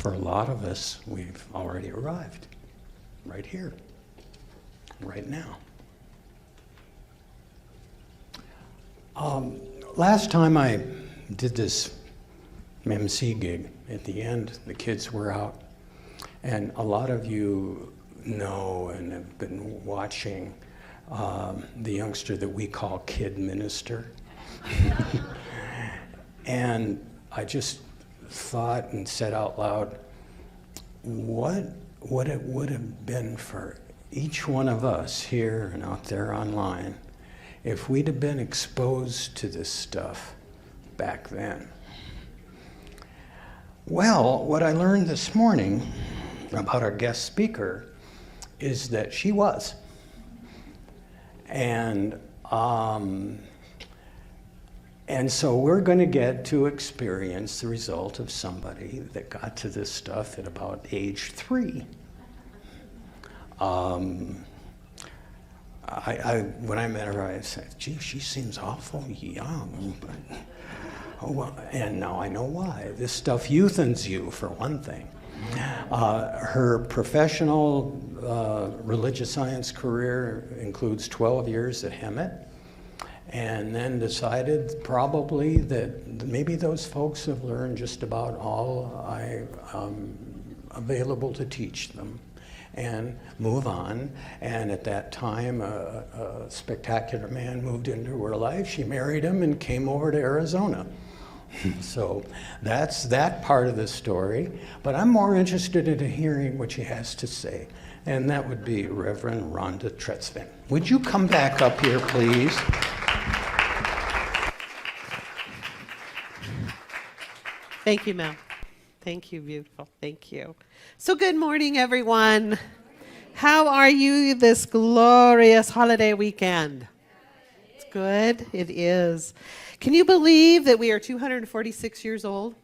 For a lot of us, we've already arrived right here, right now. Last time I did this MC gig, at the end, the kids were out, and a lot of you know and have been watching the youngster that we call Kid Minister. And I just thought and said out loud, what it would have been for each one of us here and out there online if we'd have been exposed to this stuff back then. Well, what I learned this morning about our guest speaker is that she was. And so we're going to get to experience the result of somebody that got to this stuff at about age 3. When I met her, I said, gee, she seems awful young. But, oh, well, and now I know why. This stuff youthens you, for one thing. Her professional religious science career includes 12 years at Hemet, and then decided probably that maybe those folks have learned just about all I'm available to teach them, and move on. And at that time, a spectacular man moved into her life. She married him and came over to Arizona. So that's that part of the story. But I'm more interested in hearing what she has to say. And that would be Reverend Rhonda Tretsven. Would you come back up here, please? Thank you, Mel. Thank you, beautiful. Thank you. So good morning, everyone. How are you this glorious holiday weekend? It's good. It is. Can you believe that we are 246 years old?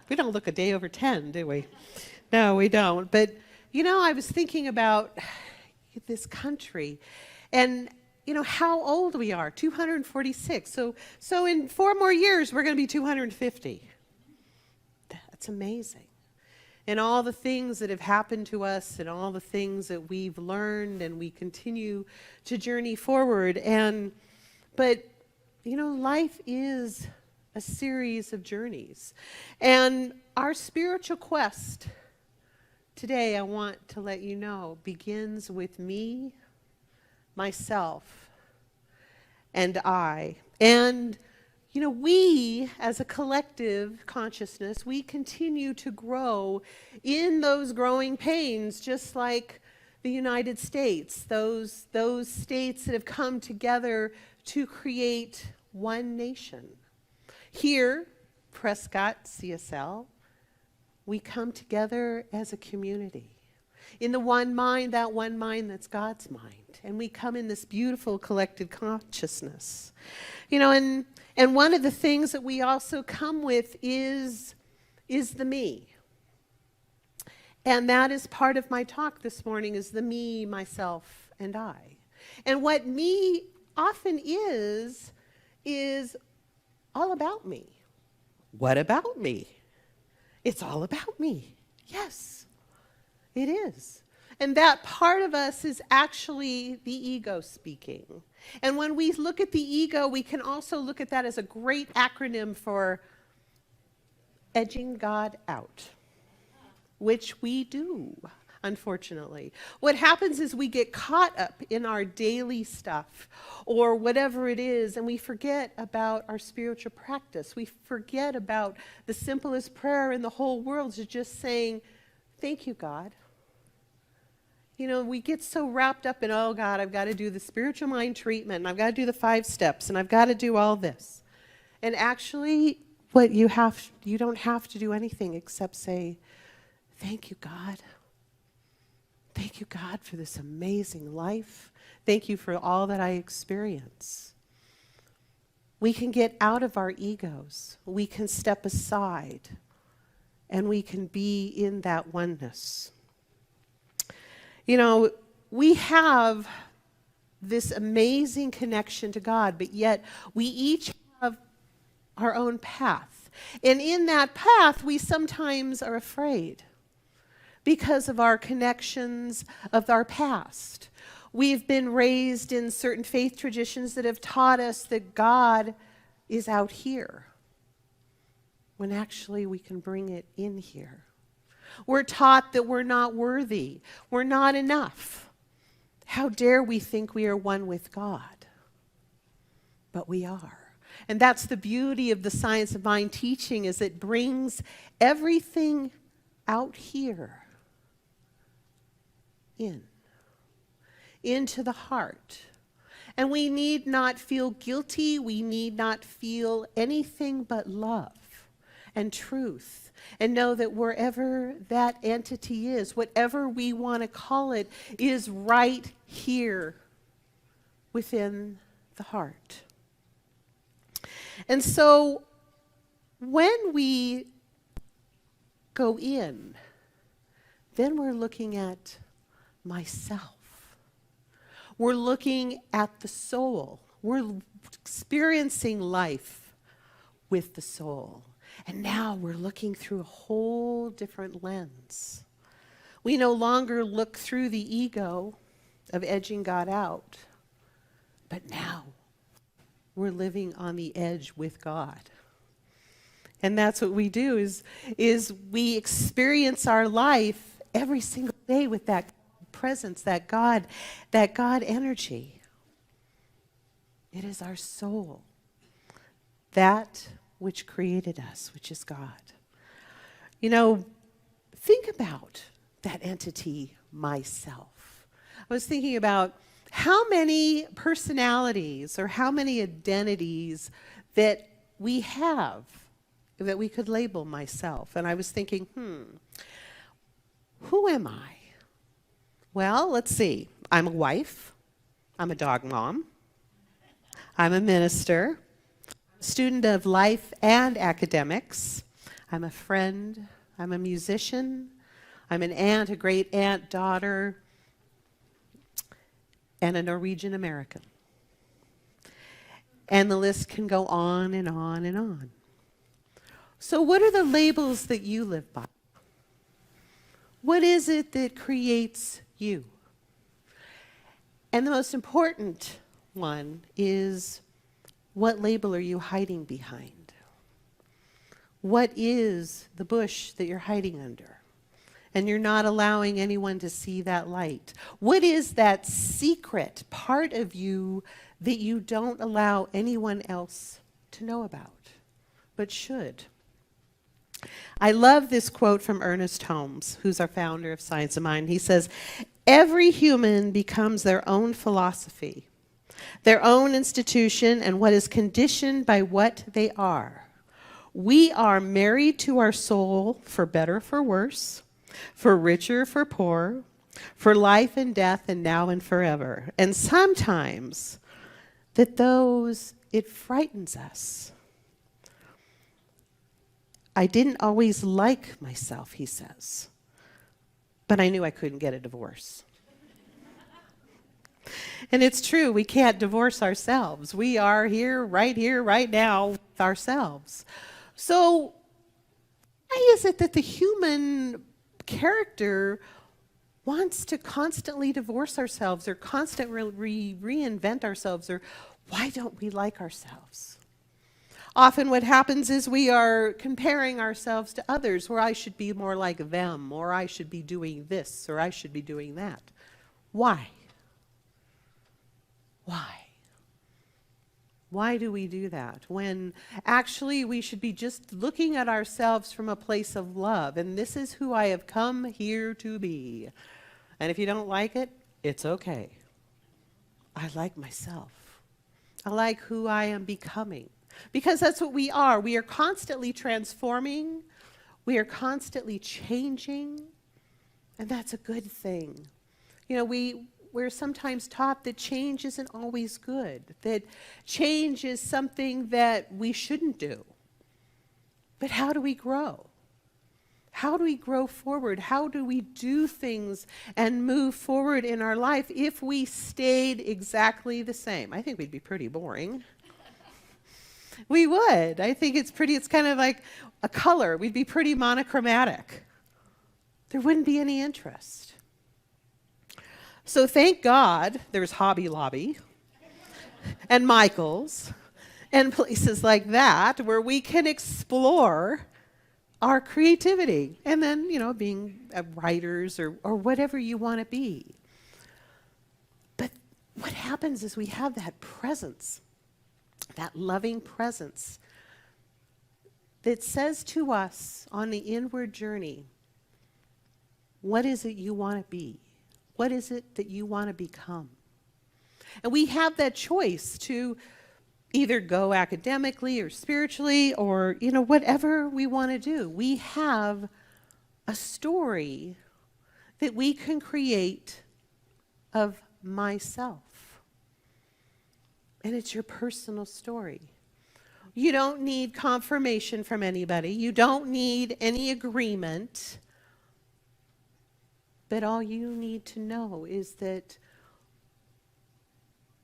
We don't look a day over 10, do we? No, we don't. But, you know, I was thinking about this country and, you know, how old we are, 246. So in 4 more years, we're going to be 250. That's amazing. And all the things that have happened to us and all the things that we've learned, and we continue to journey forward. But, you know, life is a series of journeys. And our spiritual quest today, I want to let you know, begins with me, myself, and I. And you know, we, as a collective consciousness, we continue to grow in those growing pains, just like the United States, those states that have come together to create one nation. Here, Prescott, CSL, we come together as a community. In the one mind, that one mind that's God's mind. And we come in this beautiful collective consciousness. You know, and one of the things that we also come with is the me. And that is part of my talk this morning, is the me, myself, and I. And what me often is all about me. What about me? It's all about me. Yes, it is. And that part of us is actually the ego speaking. And when we look at the ego, we can also look at that as a great acronym for edging God out, which we do, unfortunately. What happens is we get caught up in our daily stuff or whatever it is, and we forget about our spiritual practice. We forget about the simplest prayer in the whole world, is just saying, thank you, God. You know, we get so wrapped up in, oh God, I've got to do the spiritual mind treatment, and I've got to do the 5 steps, and I've got to do all this. And actually, what you don't have to do anything except say, thank you, God. Thank you, God, for this amazing life. Thank you for all that I experience. We can get out of our egos. We can step aside, and we can be in that oneness. You know, we have this amazing connection to God, but yet we each have our own path. And in that path, we sometimes are afraid because of our connections of our past. We've been raised in certain faith traditions that have taught us that God is out here, when actually we can bring it in here. We're taught that we're not worthy, we're not enough. How dare we think we are one with God? But we are. And that's the beauty of the Science of Mind teaching, is it brings everything out here into the heart. And we need not feel guilty, we need not feel anything but love and truth, and know that wherever that entity is, whatever we want to call it, is right here within the heart. And so when we go in, then we're looking at myself. We're looking at the soul. We're experiencing life with the soul. And now we're looking through a whole different lens. We no longer look through the ego of edging God out, but now we're living on the edge with God. And that's what we do, is we experience our life every single day with that presence, that God energy. It is our soul, that which created us, which is God. You know, think about that entity, myself. I was thinking about how many personalities or how many identities that we have that we could label myself. And I was thinking, who am I? Well, let's see. I'm a wife. I'm a dog mom. I'm a minister, student of life and academics. I'm a friend. I'm a musician. I'm an aunt, a great aunt, daughter, and a Norwegian American. And the list can go on and on and on. So what are the labels that you live by? What is it that creates you? And the most important one is, what label are you hiding behind? What is the bush that you're hiding under? And you're not allowing anyone to see that light. What is that secret part of you that you don't allow anyone else to know about, but should? I love this quote from Ernest Holmes, who's our founder of Science of Mind. He says, every human becomes their own philosophy, their own institution, and what is conditioned by what they are. We are married to our soul, for better, for worse, for richer, for poor, for life and death, and now and forever. And sometimes it frightens us. I didn't always like myself, he says, but I knew I couldn't get a divorce. And it's true, we can't divorce ourselves. We are here, right now, with ourselves. So why is it that the human character wants to constantly divorce ourselves or constantly reinvent ourselves, or why don't we like ourselves? Often what happens is we are comparing ourselves to others, where I should be more like them, or I should be doing this, or I should be doing that. Why? Why? Why do we do that? When actually we should be just looking at ourselves from a place of love. And this is who I have come here to be. And if you don't like it, it's okay. I like myself. I like who I am becoming. Because that's what we are. We are constantly transforming. We are constantly changing. And that's a good thing. You know, we're sometimes taught that change isn't always good, that change is something that we shouldn't do. But how do we grow? How do we grow forward? How do we do things and move forward in our life if we stayed exactly the same? I think we'd be pretty boring. We would. I think it's kind of like a color. We'd be pretty monochromatic. There wouldn't be any interest. So thank God there's Hobby Lobby and Michael's and places like that where we can explore our creativity. And then, being writers or whatever you want to be. But what happens is we have that presence, that loving presence that says to us on the inward journey, what is it you want to be? What is it that you want to become? And we have that choice to either go academically or spiritually or, whatever we want to do. We have a story that we can create of myself. And it's your personal story. You don't need confirmation from anybody. You don't need any agreement. But all you need to know is that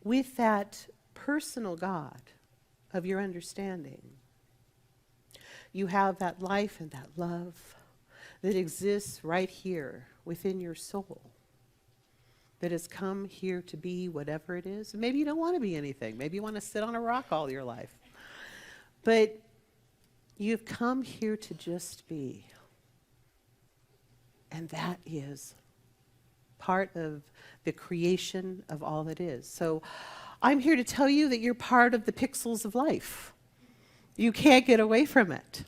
with that personal God of your understanding, you have that life and that love that exists right here within your soul, that has come here to be whatever it is. Maybe you don't want to be anything. Maybe you want to sit on a rock all your life. But you've come here to just be. And that is part of the creation of all that is. So I'm here to tell you that you're part of the pixels of life. You can't get away from it.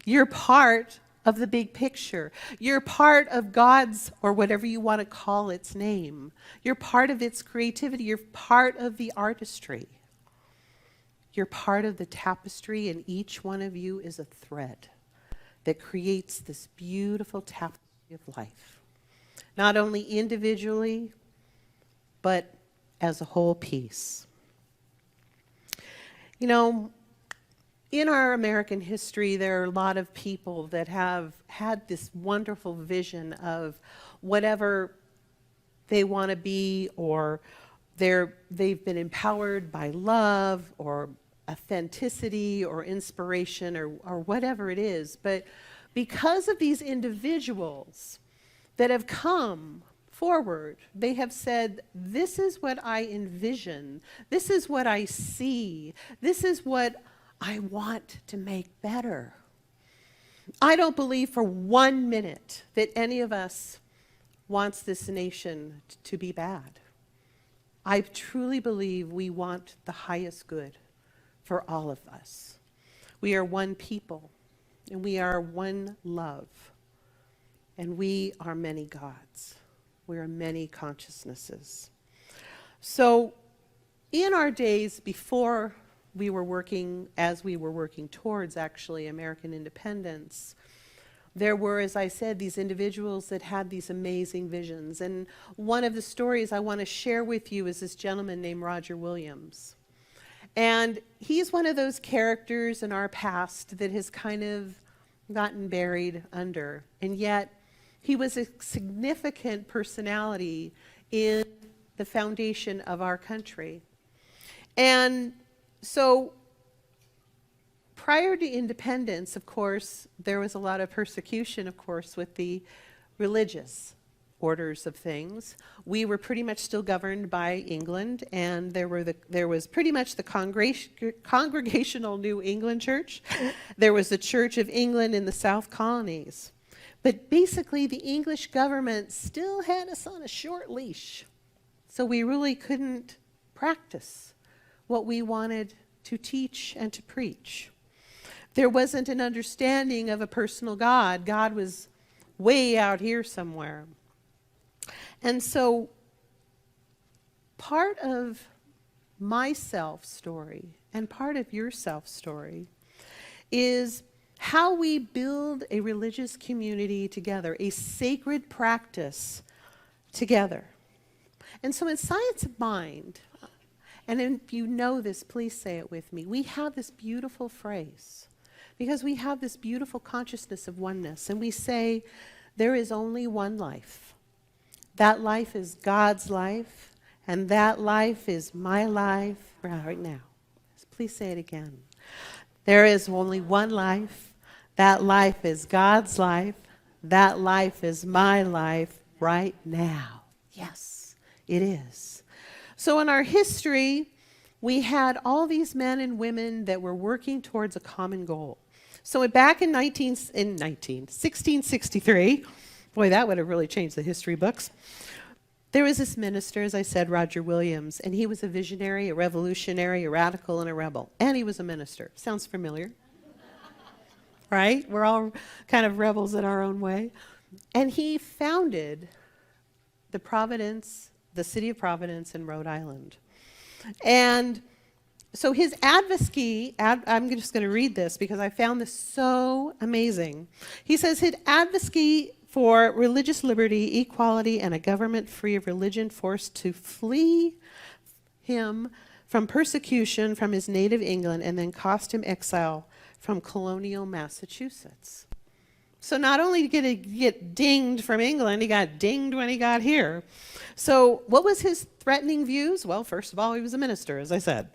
You're part of the big picture. You're part of God's, or whatever you want to call its name. You're part of its creativity. You're part of the artistry. You're part of the tapestry, and each one of you is a thread that creates this beautiful tapestry of life. Not only individually, but as a whole piece. In our American history, there are a lot of people that have had this wonderful vision of whatever they want to be, or they've been empowered by love or authenticity or inspiration or whatever it is. But because of these individuals that have come forward, they have said, this is what I envision, this is what I see, this is what I want to make better. I don't believe for 1 minute that any of us wants this nation to be bad. I truly believe we want the highest good for all of us. We are one people, and we are one love, and we are many gods. We are many consciousnesses. So in our days before we were working, as we were working towards actually American independence, there were, as I said, these individuals that had these amazing visions. And one of the stories I want to share with you is this gentleman named Roger Williams. And he's one of those characters in our past that has kind of gotten buried under. And yet, he was a significant personality in the foundation of our country. And so prior to independence, of course, there was a lot of persecution, of course, with the religious orders of things. We were pretty much still governed by England, and there was pretty much the Congregational New England Church. There was the Church of England in the South Colonies. But basically, the English government still had us on a short leash. So we really couldn't practice what we wanted to teach and to preach. There wasn't an understanding of a personal God. God was way out here somewhere. And so part of my self story and part of your self story is how we build a religious community together, a sacred practice together. And so in Science of Mind, and if you know this, please say it with me, we have this beautiful phrase, because we have this beautiful consciousness of oneness, and we say, there is only one life. That life is God's life, and that life is my life right now. This Please say it again. There is only one life. That life is God's life. That life is my life right now. Yes, it is. So in our history, we had all these men and women that were working towards a common goal. So back in 1663, boy, that would have really changed the history books. There was this minister, as I said, Roger Williams, and he was a visionary, a revolutionary, a radical, and a rebel. And he was a minister. Sounds familiar? Right? We're all kind of rebels in our own way. And he founded the city of Providence in Rhode Island. And so his advocacy, I'm just going to read this because I found this so amazing. He says his advocacy for religious liberty, equality, and a government free of religion forced to flee him from persecution from his native England and then cost him exile from colonial Massachusetts. So not only did he get dinged from England, he got dinged when he got here. So what was his threatening views? Well, first of all, he was a minister, as I said.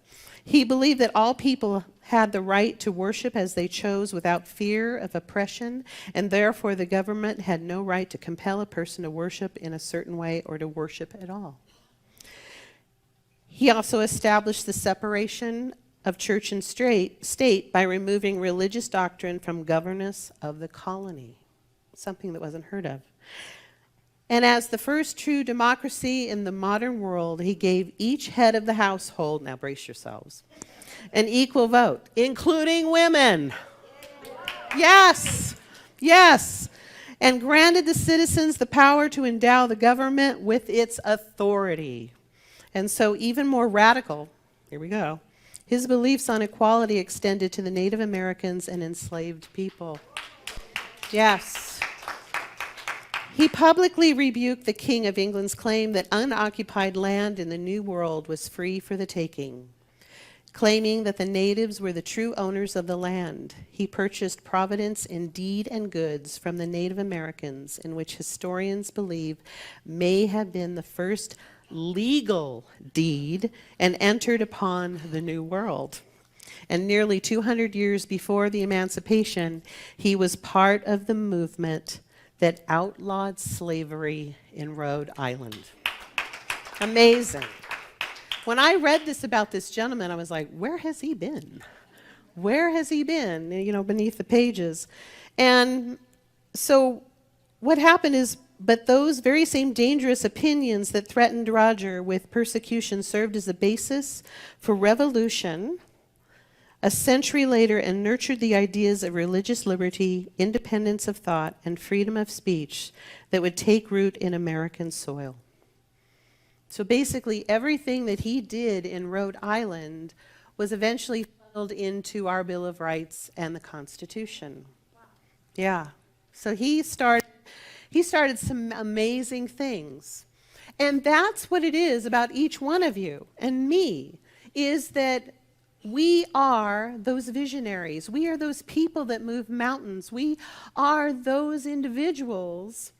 He believed that all people had the right to worship as they chose without fear of oppression, and therefore the government had no right to compel a person to worship in a certain way or to worship at all. He also established the separation of church and state by removing religious doctrine from governance of the colony, something that wasn't heard of. And as the first true democracy in the modern world, he gave each head of the household, now brace yourselves, an equal vote, including women. Yes, yes. And granted the citizens the power to endow the government with its authority. And so even more radical, here we go, his beliefs on equality extended to the Native Americans and enslaved people. Yes. He publicly rebuked the King of England's claim that unoccupied land in the New World was free for the taking, claiming that the natives were the true owners of the land. He purchased Providence in deed and goods from the Native Americans, in which historians believe may have been the first legal deed and entered upon the New World. And nearly 200 years before the emancipation, he was part of the movement that outlawed slavery in Rhode Island. Amazing. When I read this about this gentleman, I was like, where has he been? Where has he been, beneath the pages? And so what happened is, but those very same dangerous opinions that threatened Roger with persecution served as a basis for revolution a century later and nurtured the ideas of religious liberty, independence of thought, and freedom of speech that would take root in American soil. So basically, everything that he did in Rhode Island was eventually funneled into our Bill of Rights and the Constitution. Wow. Yeah. So he started some amazing things. And that's what it is about each one of you and me, is that we are those visionaries. We are those people that move mountains. We are those individuals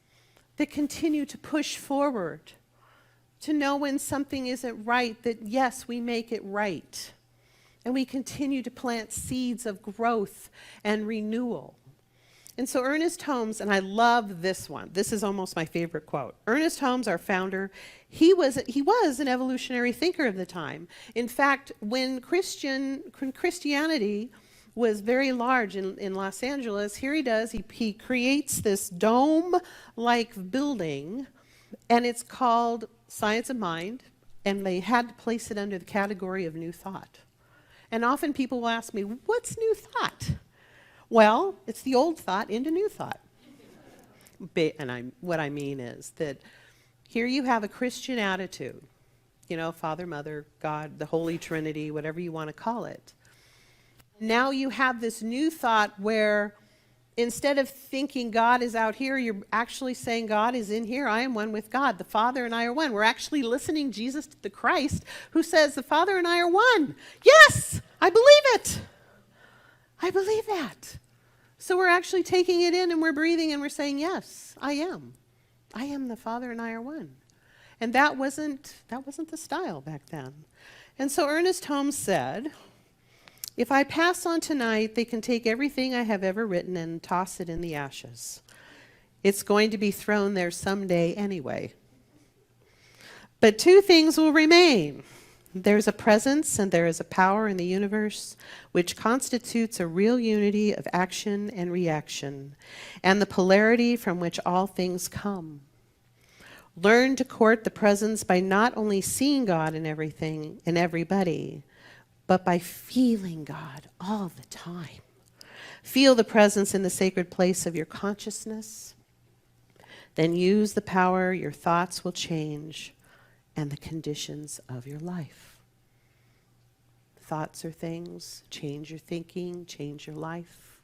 that continue to push forward, to know when something isn't right, that yes, we make it right. And we continue to plant seeds of growth and renewal. And so Ernest Holmes, and I love this one. This is almost my favorite quote. Ernest Holmes, our founder, he was an evolutionary thinker of the time. In fact, when Christianity was very large in Los Angeles, here he creates this dome-like building, and it's called Science of Mind, and they had to place it under the category of New Thought. And often people will ask me, what's New Thought? Well, it's the old thought into new thought. And what I mean is that here you have a Christian attitude, Father, Mother, God, the Holy Trinity, whatever you want to call it. Now you have this new thought where instead of thinking God is out here, you're actually saying God is in here. I am one with God. The Father and I are one. We're actually listening to Jesus, the Christ, who says the Father and I are one. Yes, I believe it. I believe that. So we're actually taking it in and we're breathing and we're saying, yes, I am. I am the Father and I are one. And that wasn't the style back then. And so Ernest Holmes said If I pass on tonight, they can take everything I have ever written and toss it in the ashes. It's going to be thrown there someday anyway. But two things will remain. There's a presence and there is a power in the universe which constitutes a real unity of action and reaction, and the polarity from which all things come. Learn to court the presence by not only seeing God in everything and everybody, but by feeling God all the time. Feel the presence in the sacred place of your consciousness. Then use the power your thoughts will change and the conditions of your life. Thoughts are things, change your thinking, change your life.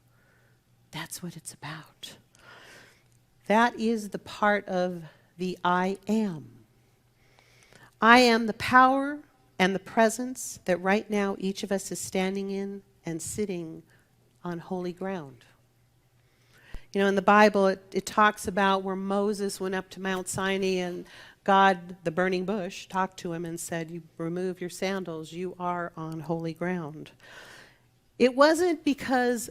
That's what it's about. That is the part of the I am. I am the power and the presence that right now each of us is standing in and sitting on holy ground. You know, in the Bible, it talks about where Moses went up to Mount Sinai and God, the burning bush, talked to him and said, "You remove your sandals, you are on holy ground." It wasn't because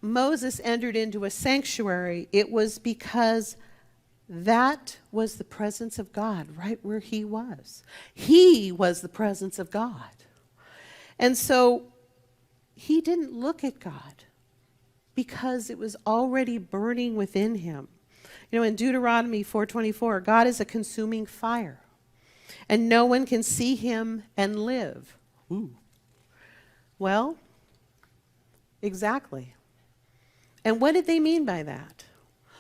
Moses entered into a sanctuary, it was because that was the presence of God right where he was. He was the presence of God. And so he didn't look at God because it was already burning within him. You know, in Deuteronomy 4:24, God is a consuming fire, and no one can see him and live. Ooh. Well, exactly. And what did they mean by that?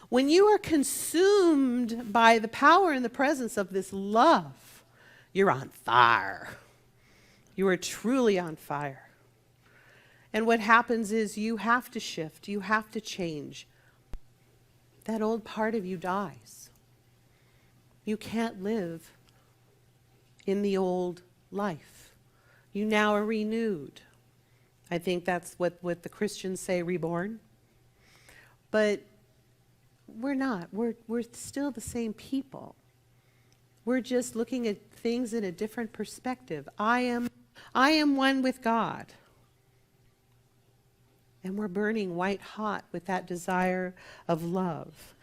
When you are consumed by the power and the presence of this love, you're on fire. You are truly on fire. And what happens is you have to shift, you have to change. That old part of you dies. You can't live in the old life. You now are renewed. I think that's what the Christians say, reborn. But we're not. We're still the same people. We're just looking at things in a different perspective. I am one with God. And we're burning white hot with that desire of love.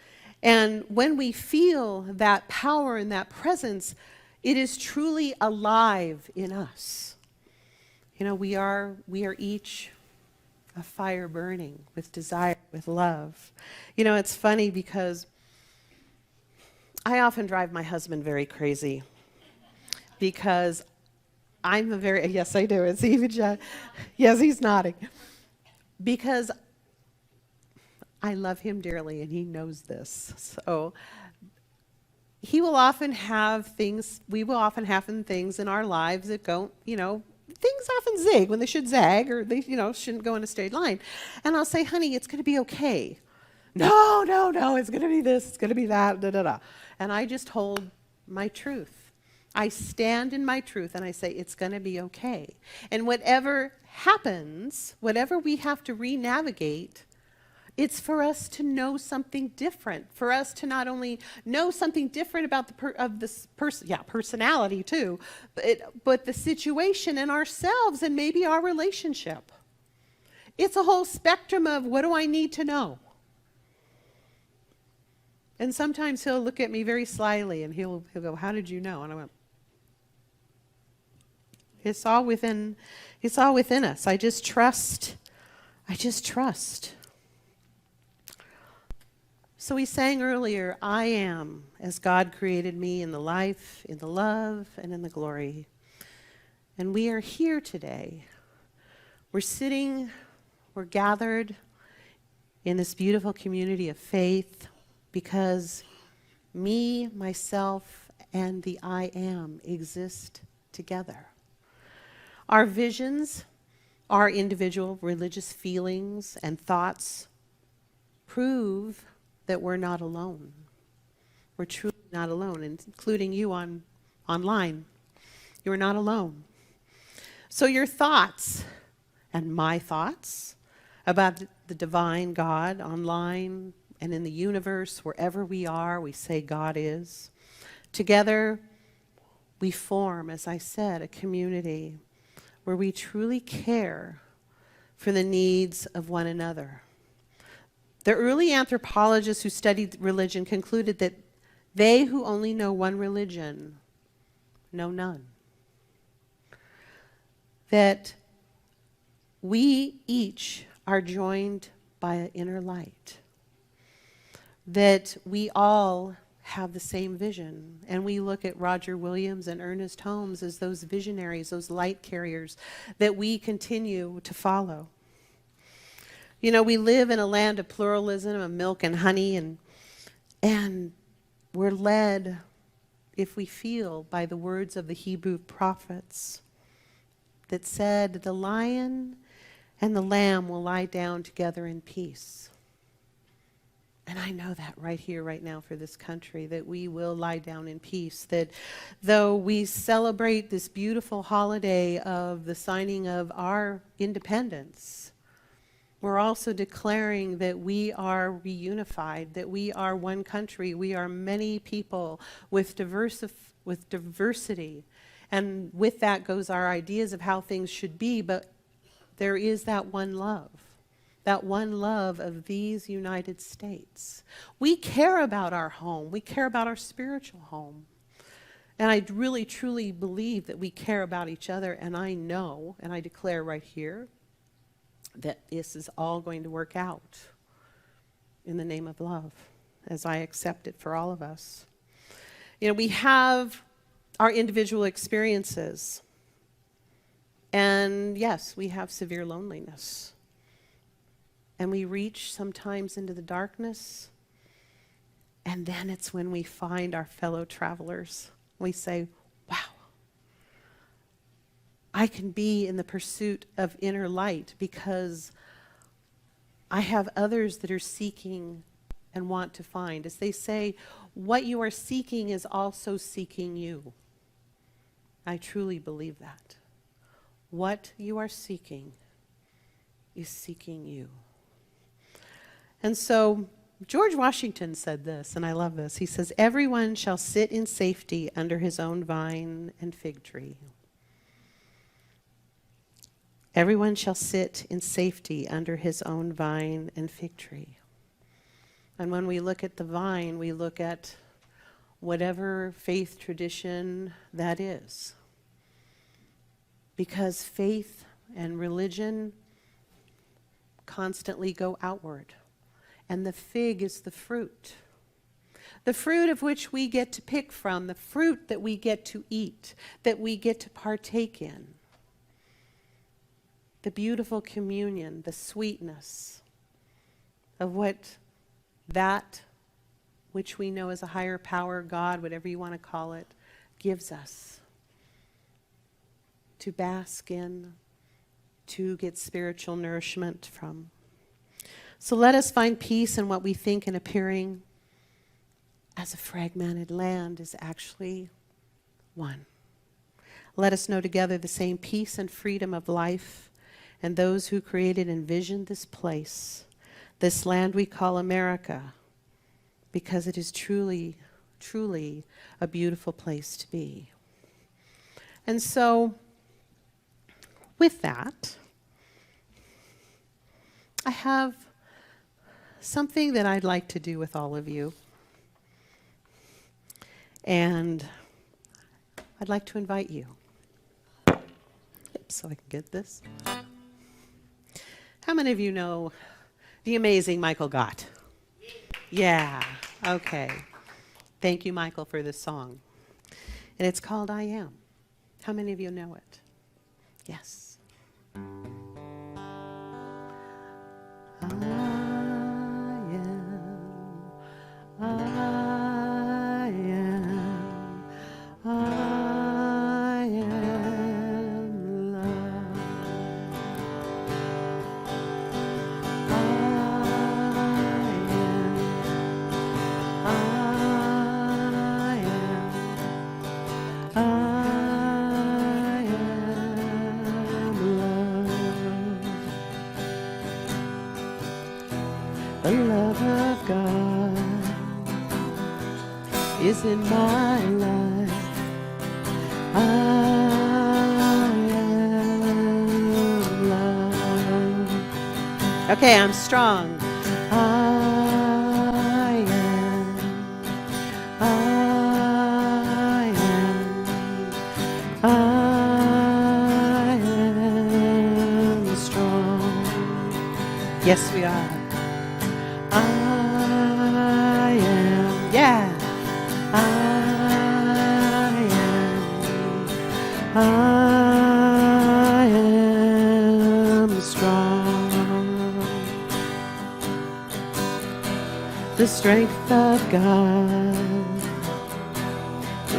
And when we feel that power and that presence, it is truly alive in us. You know, we are each a fire burning with desire, with love. You know, it's funny because I often drive my husband very crazy because I'm a very, yes I do, it's even John, yes he's nodding. Because I love him dearly and he knows this. So he will often have things, we will often have things in our lives that go, you know, things often zig when they should zag or they, you know, shouldn't go in a straight line. And I'll say, honey, it's going to be okay. No, it's going to be this, it's going to be that, da, da, da. And I just hold my truth. I stand in my truth and I say, it's going to be okay. And whatever happens, whatever we have to re-navigate, it's for us to know something different, for us to not only know something different about this personality too, but the situation and ourselves and maybe our relationship. It's a whole spectrum of what do I need to know? And sometimes he'll look at me very slyly and he'll go, how did you know? And I went, it's all within us. I just trust. So we sang earlier, I am as God created me in the life, in the love, and in the glory. And we are here today. We're gathered in this beautiful community of faith because me, myself, and the I am exist together. Our visions, our individual religious feelings and thoughts prove that we're not alone. We're truly not alone, including you online. You're not alone. So your thoughts and my thoughts about the divine God online and in the universe, wherever we are, we say God is. Together, we form, as I said, a community where we truly care for the needs of one another. The early anthropologists who studied religion concluded that they who only know one religion know none. That we each are joined by an inner light. That we all have the same vision. And we look at Roger Williams and Ernest Holmes as those visionaries, those light carriers that we continue to follow. You know, we live in a land of pluralism, of milk and honey, and we're led, if we feel, by the words of the Hebrew prophets that said, the lion and the lamb will lie down together in peace. And I know that right here, right now for this country, that we will lie down in peace. That though we celebrate this beautiful holiday of the signing of our independence, we're also declaring that we are reunified, that we are one country, we are many people with diversity. And with that goes our ideas of how things should be, but there is that one love of these United States. We care about our home, we care about our spiritual home. And I really, truly believe that we care about each other, and I know, and I declare right here, that this is all going to work out in the name of love, as I accept it for all of us. You know, we have our individual experiences. And yes, we have severe loneliness. And we reach sometimes into the darkness. And then it's when we find our fellow travelers. We say, wow, I can be in the pursuit of inner light because I have others that are seeking and want to find. As they say, what you are seeking is also seeking you. I truly believe that. What you are seeking is seeking you. And so George Washington said this, and I love this. He says, everyone shall sit in safety under his own vine and fig tree. Everyone shall sit in safety under his own vine and fig tree. And when we look at the vine, we look at whatever faith tradition that is. Because faith and religion constantly go outward. And the fig is the fruit. The fruit of which we get to pick from, the fruit that we get to eat, that we get to partake in. The beautiful communion, the sweetness of what that which we know as a higher power, God, whatever you want to call it, gives us to bask in, to get spiritual nourishment from. So let us find peace in what we think and appearing as a fragmented land is actually one. Let us know together the same peace and freedom of life and those who created and envisioned this place, this land we call America, because it is truly, truly a beautiful place to be. And so, with that, I have something that I'd like to do with all of you. And I'd like to invite you. So I can get this. How many of you know the amazing Michael Gott? Yeah, okay. Thank you, Michael, for this song. And it's called I Am. How many of you know it? Yes. The love of God is in my life. I am loved. Okay, I'm strong. I am strong. Yes, we are. I am. Yeah. I am strong. The strength of God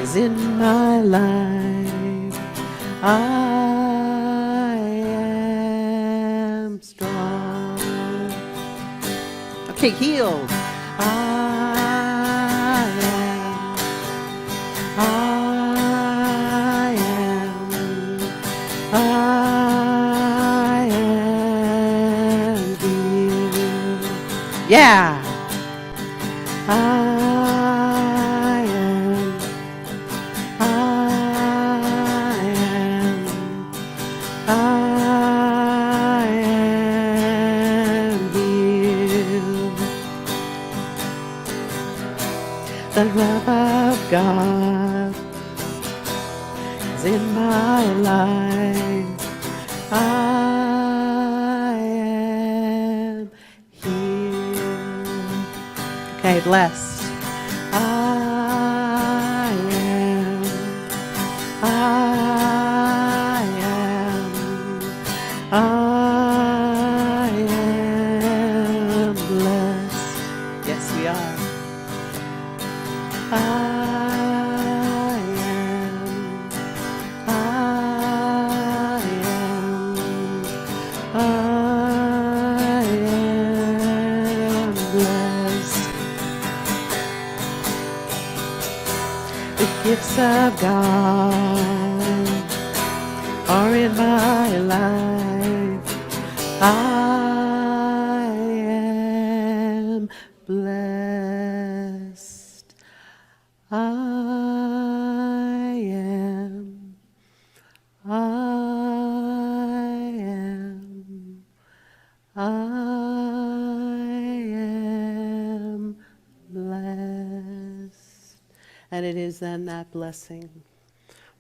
is in my life. I am strong. Okay, healed. I am healed. Yeah. I am healed. The love of God is in my life. I am healed. Okay, blessed. I am blessed. Yes, we are. I am blessed. The gifts of God are in my life. I am blessed. I am blessed. And it is then that blessing,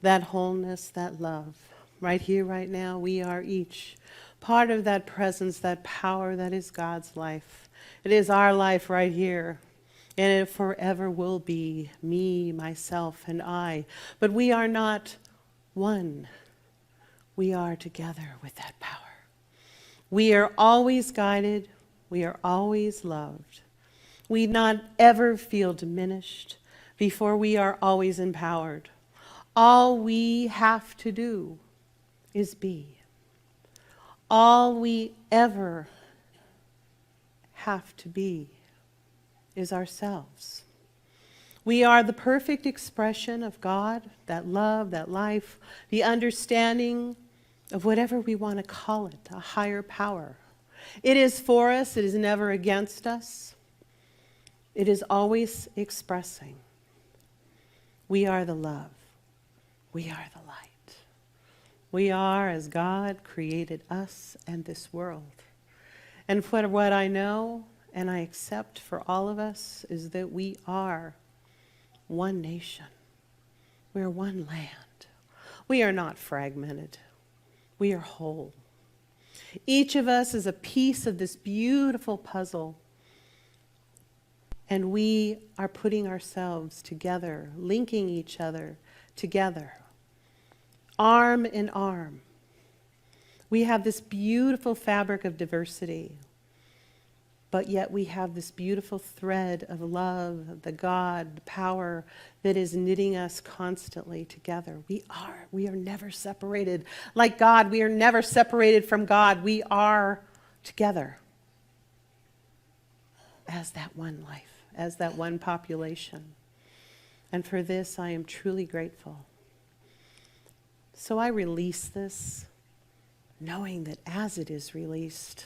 that wholeness, that love. Right here, right now, we are each part of that presence, that power that is God's life. It is our life right here. And it forever will be me, myself, and I. But we are not one. We are together with that power. We are always guided. We are always loved. We not ever feel diminished before we are always empowered. All we have to do is be. All we ever have to be is ourselves. We are the perfect expression of God, that love, that life, the understanding of whatever we want to call it, a higher power. It is for us, it is never against us. It is always expressing. We are the love. We are the light. We are as God created us and this world. And for what I know and I accept for all of us is that we are one nation. We are one land. We are not fragmented. We are whole. Each of us is a piece of this beautiful puzzle. And we are putting ourselves together, linking each other together, arm in arm. We have this beautiful fabric of diversity, but yet we have this beautiful thread of love, the God, the power that is knitting us constantly together. We are never separated. Like God, we are never separated from God. We are together as that one life, as that one population. And for this, I am truly grateful. So I release this, knowing that as it is released,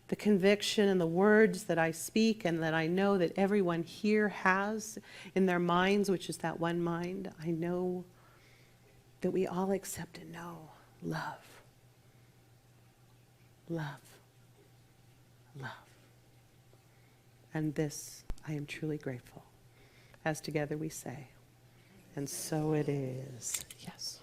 the conviction and the words that I speak and that I know that everyone here has in their minds, which is that one mind, I know that we all accept and know love. Love. love. And this I am truly grateful. As together we say, and so it is. Yes.